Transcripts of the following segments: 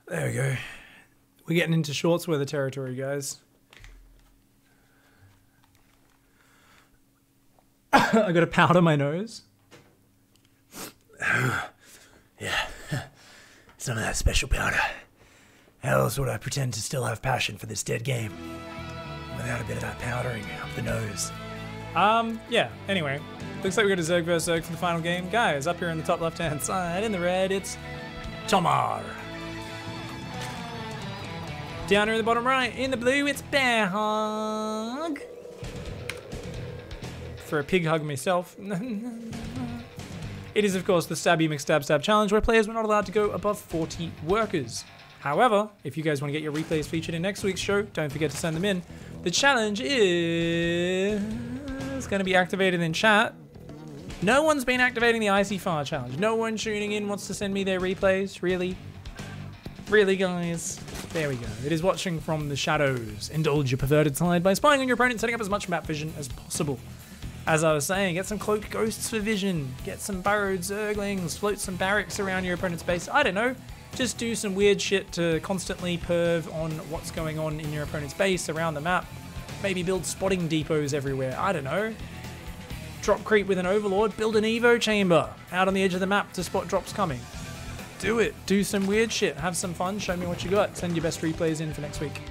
There we go. We're getting into shorts weather territory, guys. I got to powder my nose. Yeah. Some of that special powder. How else would I pretend to still have passion for this dead game without a bit of that powdering up the nose? Yeah, anyway. Looks like we got a Zerg vs Zerg for the final game. Guys, up here in the top left-hand side, in the red, it's Tomar. Down here in the bottom right, in the blue, it's Bear Hug. For a pig hug myself. It is, of course, the Stabby McStab Stab Challenge, where players were not allowed to go above 40 workers. However, if you guys want to get your replays featured in next week's show, don't forget to send them in. The challenge is going to be activated in chat. No one's been activating the Icyfar challenge. No one tuning in wants to send me their replays. Really? Really, guys? There we go. It is watching from the shadows. Indulge your perverted side by spying on your opponent, setting up as much map vision as possible. As I was saying, get some cloaked ghosts for vision. Get some burrowed zerglings. Float some barracks around your opponent's base. I don't know. Just do some weird shit to constantly perv on what's going on in your opponent's base around the map. Maybe build spotting depots everywhere. I don't know. Drop creep with an overlord. Build an evo chamber out on the edge of the map to spot drops coming. Do it. Do some weird shit. Have some fun. Show me what you got. Send your best replays in for next week.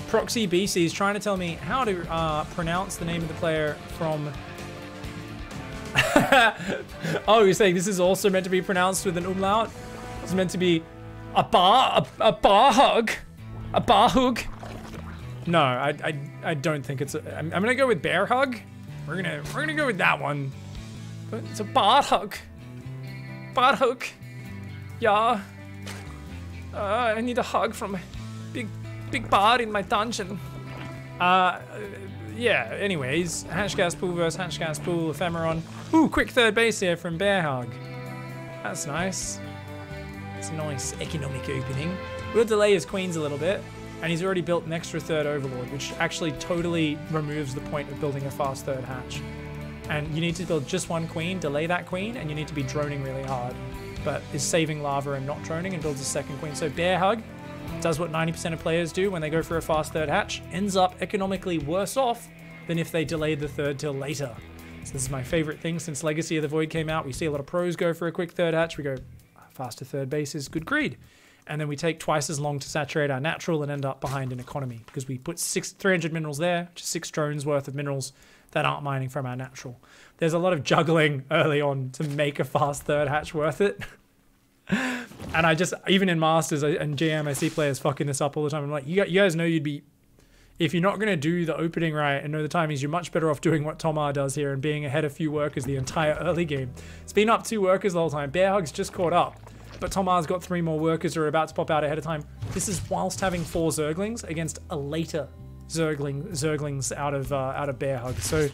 Proxy BC is trying to tell me how to pronounce the name of the player from... Oh, you're saying this is also meant to be pronounced with an umlaut? It's meant to be a bar hug? A bar hug? No, I don't think it's a... I'm gonna go with bear hug. We're gonna go with that one. But it's a bar hug. Bar hug. Yeah. I need a hug from a big bar in my dungeon. Yeah, anyways, Hashgas Pool versus Hashgas Pool, Ephemeron. Ooh, quick third base here from Bear Hug. That's nice. It's a nice economic opening. We'll delay his queens a little bit, and he's already built an extra third overlord, which actually totally removes the point of building a fast third hatch. And you need to build just one queen, delay that queen, and you need to be droning really hard. But is saving lava and not droning and builds a second queen. So Bear Hug does what 90% of players do when they go for a fast third hatch, ends up economically worse off than if they delayed the third till later. So this is my favorite thing since Legacy of the Void came out. We see a lot of pros go for a quick third hatch. We go, faster third base is good greed. And then we take twice as long to saturate our natural and end up behind in economy because we put 300 minerals there, which is 6 drones worth of minerals that aren't mining from our natural. There's a lot of juggling early on to make a fast third hatch worth it. And I just, even in Masters and GM, I see players fucking this up all the time. I'm like, you guys know you'd be, if you're not going to do the opening right and know the timings, you're much better off doing what Tomar does here and being ahead a few workers the entire early game. It's been up 2 workers the whole time. Bear Hug's just caught up, but Tomar's got 3 more workers who are about to pop out ahead of time. This is whilst having 4 Zerglings against a later Zerglings out of Bear Hug. So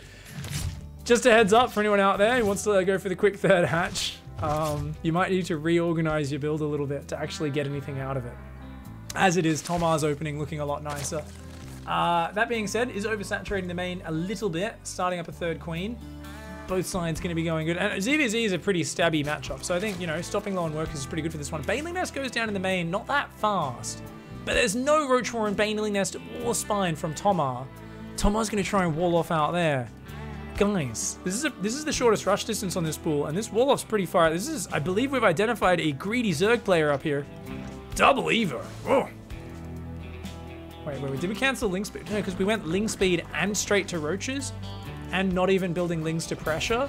just a heads up for anyone out there who wants to go for the quick third hatch. You might need to reorganize your build a little bit to actually get anything out of it. As it is, Tomar's opening looking a lot nicer. That being said, is oversaturating the main a little bit, starting up a third queen. Both sides going to be going good. And ZVZ is a pretty stabby matchup, so I think, you know, stopping low on workers is pretty good for this one. Baneling Nest goes down in the main, not that fast. But there's no Roach War in Baneling Nest or Spine from Tomar. Tomar's going to try and wall off out there. Guys, this is the shortest rush distance on this pool, and this wall off's pretty far. This is, I believe we've identified a greedy Zerg player up here. Double Evo. Oh. Wait, did we cancel Link Speed? No, because we went Link Speed and straight to Roaches, and not even building Lings to pressure.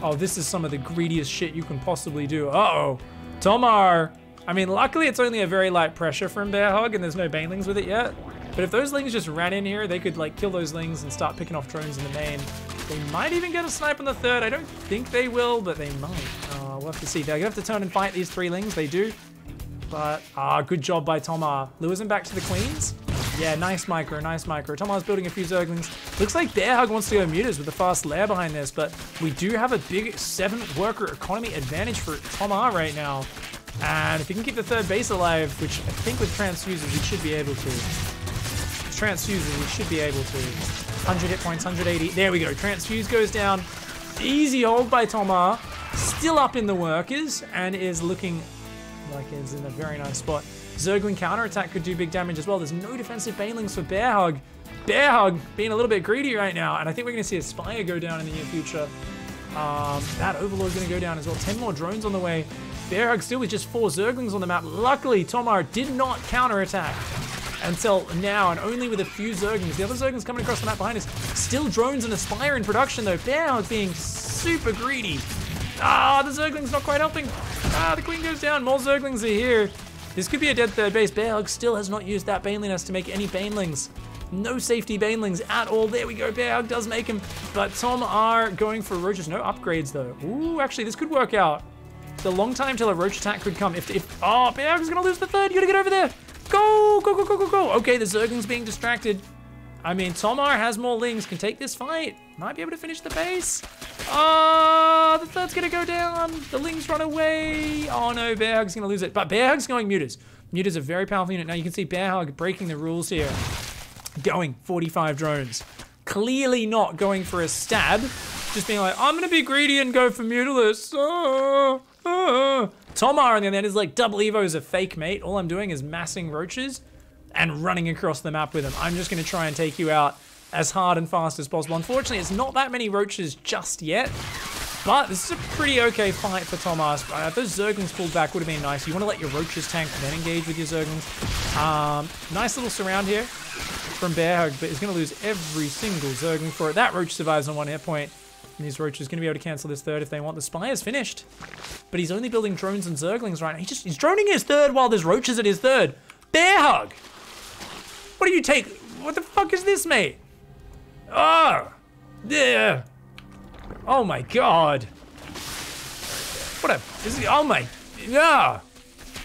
Oh, this is some of the greediest shit you can possibly do. Uh-oh. Tomar. I mean, luckily it's only a very light pressure from Bear Hug, and there's no Banelings with it yet. But if those Lings just ran in here, they could, like, kill those Lings and start picking off drones in the main. They might even get a snipe on the third. I don't think they will, but they might. We'll have to see. They're going to have to turn and fight these 3 Lings. They do. But, good job by Tomar. Lures him back to the queens. Yeah, nice micro, nice micro. Tomar's building a few Zerglings. Looks like Bear Hug wants to go mutas with a fast lair behind this, but we do have a big 7 worker economy advantage for Tomar right now. And if he can keep the third base alive, which I think with transfuses we should be able to. Transfuses we should be able to. 100 hit points, 180. There we go. Transfuse goes down. Easy hold by Tomar. still up in the workers and is looking like it's in a very nice spot. Zergling counterattack could do big damage as well. There's no defensive banelings for Bear Hug. Bear Hug being a little bit greedy right now, and I think we're going to see a Spire go down in the near future. That Overlord's going to go down as well. 10 more drones on the way. Bear Hug still with just 4 Zerglings on the map. Luckily, Tomar did not counterattack until now, and only with a few Zerglings. The other Zerglings coming across the map behind us. Still drones and a Spire in production though. Bear Hug being super greedy. The Zergling's not quite helping. The Queen goes down. More Zerglings are here. This could be a dead third base. Bear Hug still has not used that Baneling nest to make any Banelings. No safety Banelings at all. There we go. Bear Hug does make him. But Tom are going for roaches. No upgrades though. Ooh, actually this could work out. It's a long time till a roach attack could come. Oh, Bear Hug's gonna lose the third. You gotta get over there. Go, go, go, go, go, go. Okay, the Zergling's being distracted. I mean, Tomar has more lings, can take this fight. Might be able to finish the base. The third's gonna go down. The lings run away. Oh no, Bear Hug's gonna lose it. But Bear Hug's going Mutas. Mutas a very powerful unit. Now you can see Bear Hug breaking the rules here. Going 45 drones. Clearly not going for a stab. Just being like, I'm gonna be greedy and go for Mutalisk. Tomar on the other hand is like, double Evo is a fake mate. All I'm doing is massing roaches and running across the map with them. I'm just gonna try and take you out as hard and fast as possible. Unfortunately, it's not that many roaches just yet, but this is a pretty okay fight for Tomar. If those Zerglings pulled back would have been nice. You wanna let your roaches tank, then engage with your Zerglings. Nice little surround here from Bear Hug, but he's gonna lose every single Zergling for it. That roach survives on 1 hit point. And these roaches gonna be able to cancel this third if they want. The Spire's finished, but he's only building drones and Zerglings right now. He's droning his third while there's roaches at his third. Bear Hug! What do you take? What the fuck is this, mate? Oh! Yeah! Oh my god! Oh my... Yeah!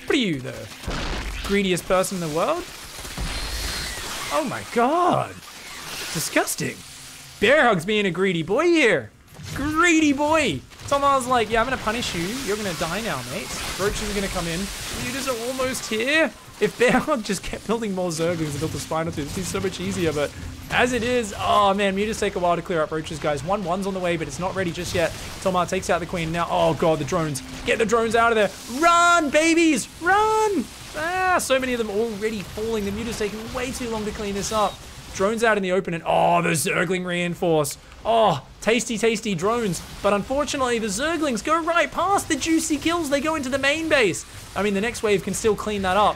What are you, the greediest person in the world? Oh my god! Disgusting! Bear Hug's being a greedy boy here! Greedy boy! Tomar's like, yeah, I'm gonna punish you. You're gonna die now, mate. Roaches are gonna come in. Mutas are almost here. If Bear Hug just kept building more Zerglings and built the Spinal Tooth, this is so much easier, but as it is, oh man, Mutas take a while to clear up roaches, guys. 1-1's on the way, but it's not ready just yet. Tomar takes out the Queen. Now, oh god, the drones. Get the drones out of there. Run, babies! Run! So many of them already falling. The Mutas taking way too long to clean this up. Drones out in the open, and oh, the Zergling reinforce. Oh, tasty, tasty drones. But unfortunately, the Zerglings go right past the juicy kills. They go into the main base. I mean, the next wave can still clean that up.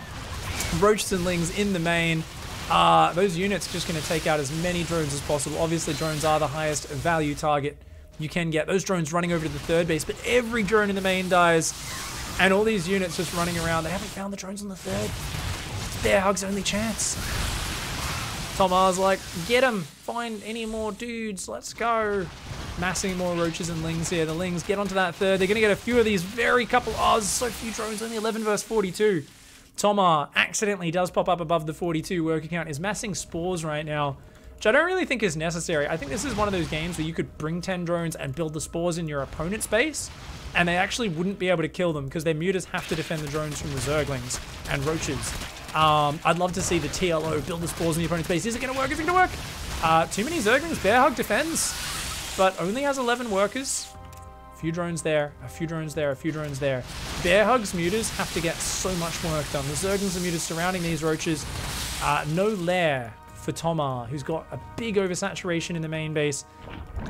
Roaches and Lings in the main. Those units are just going to take out as many drones as possible. Obviously, drones are the highest value target you can get. Those drones running over to the third base, but every drone in the main dies. And all these units just running around. They haven't found the drones on the third. It's Bear Hug's only chance. Tomar's like, get him, find any more dudes, let's go. Massing more roaches and lings here. The lings get onto that third. They're gonna get a few of these very couple, there's so few drones, only 11 versus 42. Tomar accidentally does pop up above the 42 worker count, is massing spores right now, which I don't really think is necessary. I think this is one of those games where you could bring 10 drones and build the spores in your opponent's base, and they actually wouldn't be able to kill them because their mutas have to defend the drones from the Zerglings and roaches. I'd love to see the TLO build the spores in the opponent's base. Is it gonna work? Is it gonna work? Too many Zerglings. Bear Hug defends, but only has 11 workers. A few drones there, a few drones there, a few drones there. Bear Hug's mutas have to get so much work done. The Zerglings and mutas surrounding these roaches. No lair for Tomar, who's got a big oversaturation in the main base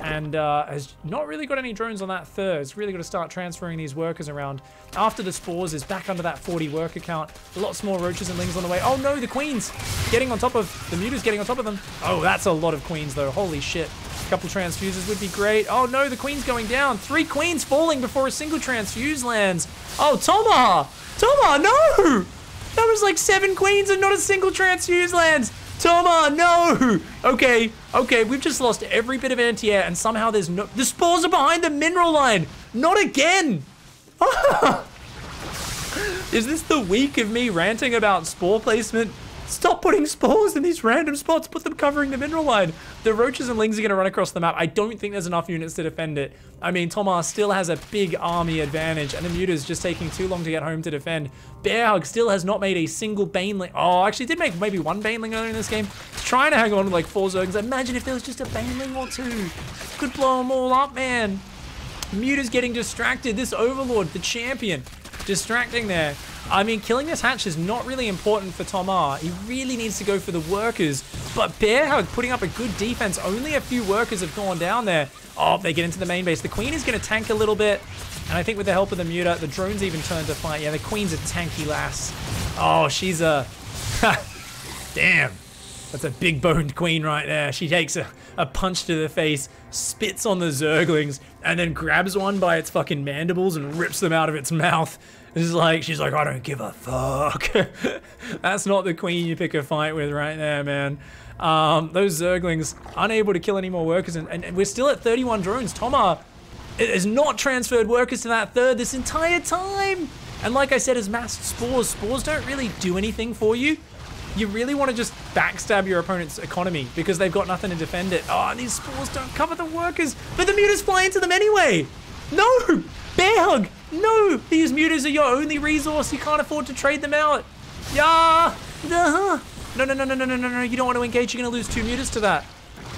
and has not really got any drones on that third. It's really got to start transferring these workers around. After the spores is back under that 40 worker count. Lots more roaches and lings on the way. Oh no, the queens getting on top of, the mutas getting on top of them. Oh, that's a lot of queens though. Holy shit. A couple transfuses would be great. Oh no, the queen's going down. 3 queens falling before a single transfuse lands. Oh, Tomar! Tomar, no! That was like 7 queens and not a single transfuse lands. Tomar, no! Okay, we've just lost every bit of anti-air and somehow there's no... The spores are behind the mineral line! Not again! Is this the week of me ranting about spore placement? Stop putting spores in these random spots. Put them covering the mineral line. The roaches and lings are going to run across the map. I don't think there's enough units to defend it. I mean, Tomar still has a big army advantage, and the muta's just taking too long to get home to defend. Bear Hug still has not made a single Baneling. Oh, actually did make maybe 1 Baneling earlier in this game. He's trying to hang on to like 4 Zerglings. Imagine if there was just a Baneling or 2. Could blow them all up, man. Muta's getting distracted. This Overlord, the champion, distracting there. I mean, killing this hatch is not really important for Tomar. He really needs to go for the workers. But Bearhug putting up a good defense. Only a few workers have gone down there. Oh, they get into the main base. The Queen is going to tank a little bit. And I think with the help of the Muta, the drones even turn to fight. Yeah, the Queen's a tanky lass. Oh, she's a... Damn. That's a big-boned Queen right there. She takes a punch to the face, spits on the Zerglings, and then grabs one by its fucking mandibles and rips them out of its mouth. She's like, I don't give a fuck. That's not the Queen you pick a fight with right there, man. Those Zerglings unable to kill any more workers, and we're still at 31 drones. Tomar has not transferred workers to that third this entire time. And like I said, as masked spores don't really do anything for you. You really want to just backstab your opponent's economy because they've got nothing to defend it. Oh, and these spores don't cover the workers, but the Mutas fly into them anyway. No, Bearhug, no, these Mutas are your only resource. You can't afford to trade them out. Yeah, no, you don't want to engage. You're going to lose 2 Mutas to that.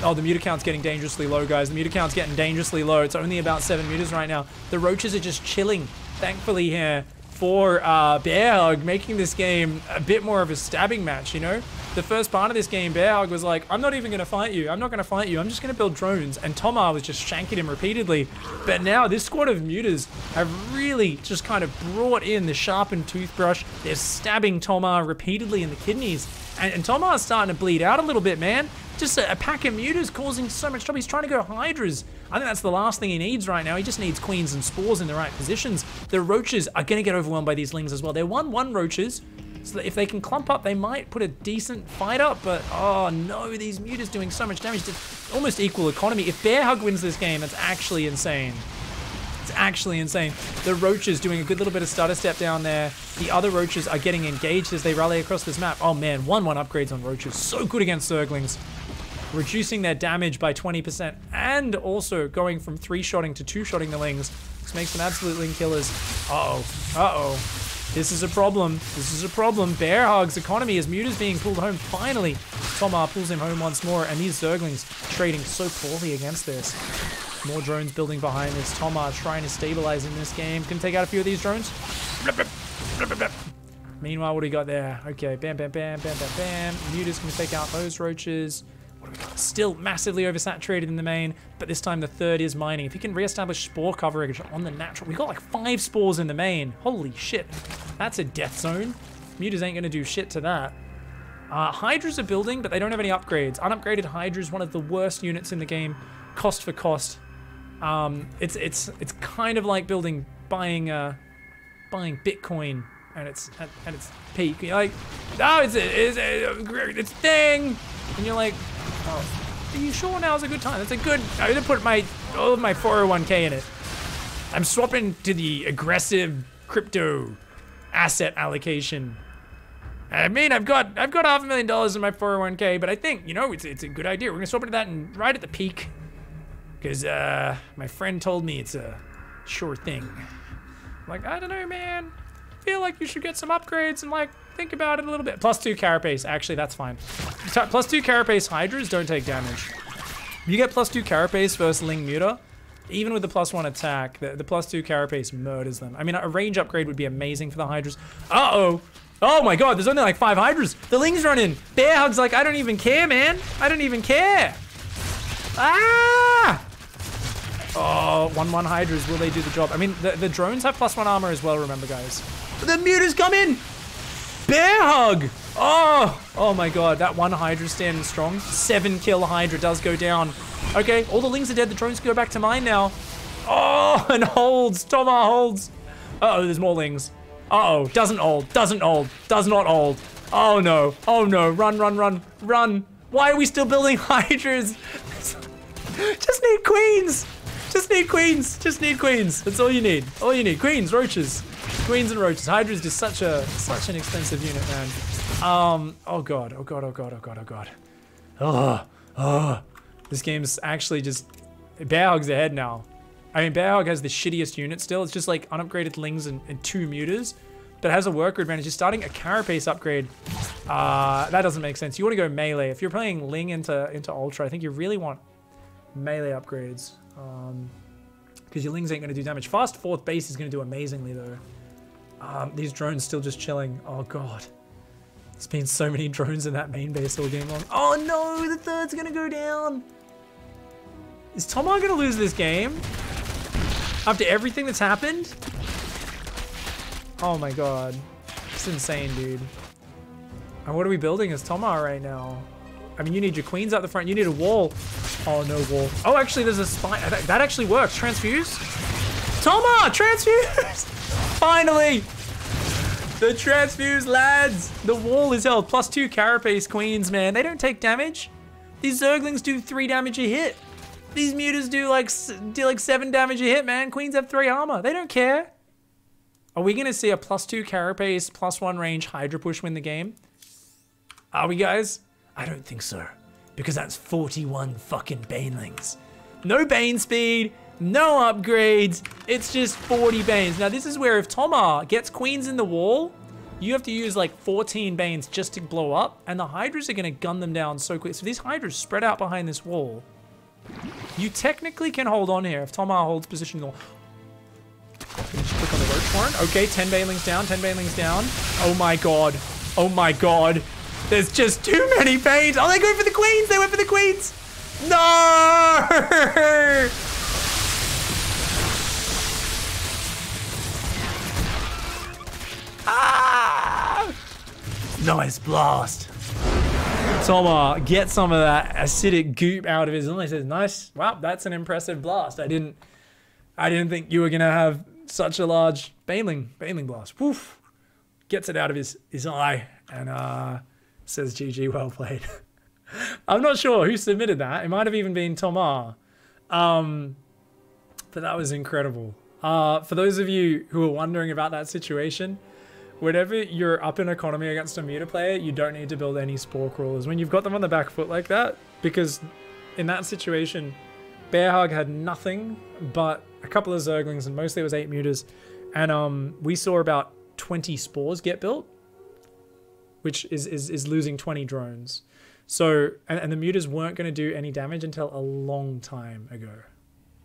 Oh, the Muta count's getting dangerously low, guys. The Muta count's getting dangerously low. It's only about 7 Mutas right now. The Roaches are just chilling, thankfully, here for Bearhug, making this game a bit more of a stabbing match, you know? The first part of this game, Bearhug was like, I'm not even going to fight you. I'm not going to fight you. I'm just going to build drones. And Tomar was just shanking him repeatedly. But now this squad of Mutas have really just kind of brought in the sharpened toothbrush. They're stabbing Tomar repeatedly in the kidneys. And Tomar's starting to bleed out a little bit, man. Just a pack of Mutas causing so much trouble. He's trying to go Hydras. I think that's the last thing he needs right now. He just needs Queens and Spores in the right positions. The Roaches are going to get overwhelmed by these Lings as well. They're 1-1 Roaches, so that if they can clump up, they might put a decent fight up. But, oh no, these Mutas doing so much damage. It's almost equal economy. If Bearhug wins this game, that's actually insane. It's actually insane. The Roaches doing a good little bit of stutter step down there. The other Roaches are getting engaged as they rally across this map. Oh man, 1-1 upgrades on Roaches. So good against Zerglings. Reducing their damage by 20% and also going from 3-shotting to 2-shotting the Lings. This makes them absolute Ling killers. Uh-oh. This is a problem. This is a problem. Bearhug's economy as Muta's being pulled home finally. Tomar pulls him home once more, and these Zerglings trading so poorly against this. More drones building behind this. Tomar trying to stabilize in this game. Can take out a few of these drones. Meanwhile, what do we got there? Okay, bam. Muta's gonna take out those Roaches. Still massively oversaturated in the main, but this time the third is mining. If he can reestablish spore coverage on the natural, we got like 5 spores in the main. Holy shit, that's a death zone. Mutas ain't gonna do shit to that. Hydras are building, but they don't have any upgrades. Unupgraded Hydra is one of the worst units in the game, cost for cost. It's kind of like buying Bitcoin and it's peak. You're like, oh, it's thing, and you're like, oh, are you sure now's a good time? That's a good. I'm gonna put all of my 401k in it. I'm swapping to the aggressive crypto asset allocation. I mean, I've got $500,000 in my 401k, but I think, you know, it's a good idea. We're gonna swap into that and right at the peak, because my friend told me it's a sure thing. I'm like, I don't know, man. I feel like you should get some upgrades and like think about it a little bit. +2 carapace, actually, that's fine. +2 carapace Hydras don't take damage. You get +2 carapace versus Ling Muta, even with the +1 attack, the +2 carapace murders them. I mean, a range upgrade would be amazing for the Hydras. Uh-oh. Oh my god, there's only like 5 Hydras. The Ling's run in. Bearhug's like, I don't even care, man. I don't even care. Ah! Oh, 1-1 Hydras, will they do the job? I mean, the drones have +1 armor as well, remember, guys. The Mutas come in! Bearhug! Oh my god, that one Hydra standing strong. 7-kill Hydra does go down. Okay, all the Lings are dead. The drones go back to mine now. Oh, and holds. Tomar holds. Uh-oh, there's more Lings. Uh-oh, doesn't hold, doesn't hold, does not hold. Oh no, run. Why are we still building Hydras? Just need Queens. Just need Queens. That's all you need. Queens, Roaches. Queens and Roaches. Hydra's just such an expensive unit, man. Oh god. This game's actually just, Bearhug's ahead now. I mean, Bearhug has the shittiest unit still. It's just like unupgraded Lings and 2 Mutas, but it has a worker advantage. You're starting a carapace upgrade. That doesn't make sense. You want to go melee. If you're playing Ling into Ultra, I think you really want melee upgrades. because your Lings ain't going to do damage. Fast fourth base is going to do amazingly, though. These drones still just chilling. Oh, God. There's been so many drones in that main base all game long. Oh, no, the third's going to go down. Is Tomar going to lose this game? After everything that's happened? Oh, my God. It's insane, dude. And what are we building as Tomar right now? I mean, you need your queens out the front. You need a wall. Oh, no wall. Oh, actually, there's a spine. That actually works. Transfuse. Tomar, transfuse. Finally. The transfuse, lads. The wall is held. +2 carapace queens, man. They don't take damage. These Zerglings do 3 damage a hit. These mutas do like 7 damage a hit, man. Queens have 3 armor. They don't care. Are we going to see a +2 carapace, +1 range Hydra push win the game? Are we, guys? I don't think so. Because that's 41 fucking Banelings. No Bane speed, no upgrades. It's just 40 Banes. Now, this is where if Tomar gets queens in the wall, you have to use like 14 Banes just to blow up. And the Hydras are going to gun them down so quick. So these Hydras spread out behind this wall. You technically can hold on here if Tomar holds position. Can you just click on the roach warrant? Okay, 10 Banelings down, 10 Banelings down. Oh my God. Oh my God. There's just too many Banes. Oh, they go for the queens. They went for the queens. No! Ah! Nice blast. Tomar, get some of that acidic goop out of his eye. He says, nice. Wow, that's an impressive blast. I didn't think you were gonna have such a large Baneling blast. Woof. Gets it out of his eye and says GG, well played. I'm not sure who submitted that. It might have even been Tomar. But that was incredible. For those of you who are wondering about that situation, whenever you're up in economy against a muta player, you don't need to build any spore crawlers when you've got them on the back foot like that, because in that situation, Bearhug had nothing but a couple of Zerglings, and mostly it was 8 mutas, and we saw about 20 spores get built, which is losing 20 drones. So, and the mutas weren't going to do any damage until a long time ago.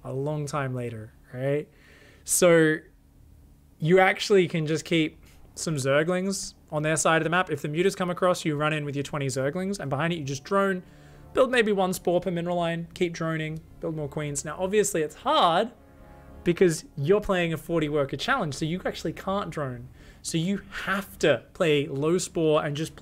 A long time later, right? So, you actually can just keep some Zerglings on their side of the map. If the mutas come across, you run in with your 20 Zerglings, and behind it you just drone, build maybe 1 spore per mineral line, keep droning, build more queens. Now, obviously it's hard because you're playing a 40 worker challenge, so you actually can't drone. So you have to play low spore and just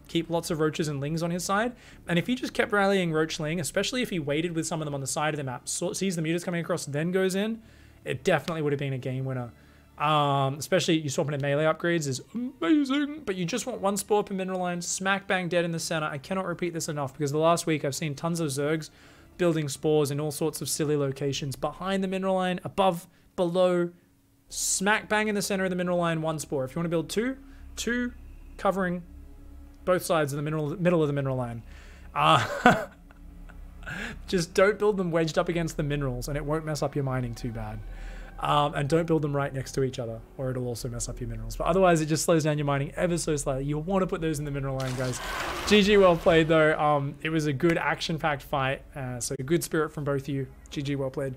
keep lots of roaches and lings on his side. And if he just kept rallying roach ling, especially if he waited with some of them on the side of the map, sees the mutas coming across, then goes in, it definitely would have been a game winner. Especially you swapping in melee upgrades is amazing, but you just want 1 spore per mineral line, smack bang dead in the center. I cannot repeat this enough because the last week I've seen tons of Zergs building spores in all sorts of silly locations behind the mineral line, above, below, smack bang in the center of the mineral line, 1 spore. If you want to build 2 covering both sides of the middle of the mineral line. Just don't build them wedged up against the minerals and it won't mess up your mining too bad. And don't build them right next to each other or it'll also mess up your minerals. But otherwise it just slows down your mining ever so slightly. You'll want to put those in the mineral line, guys. GG, well played though. It was a good action-packed fight. So good spirit from both of you. GG, well played.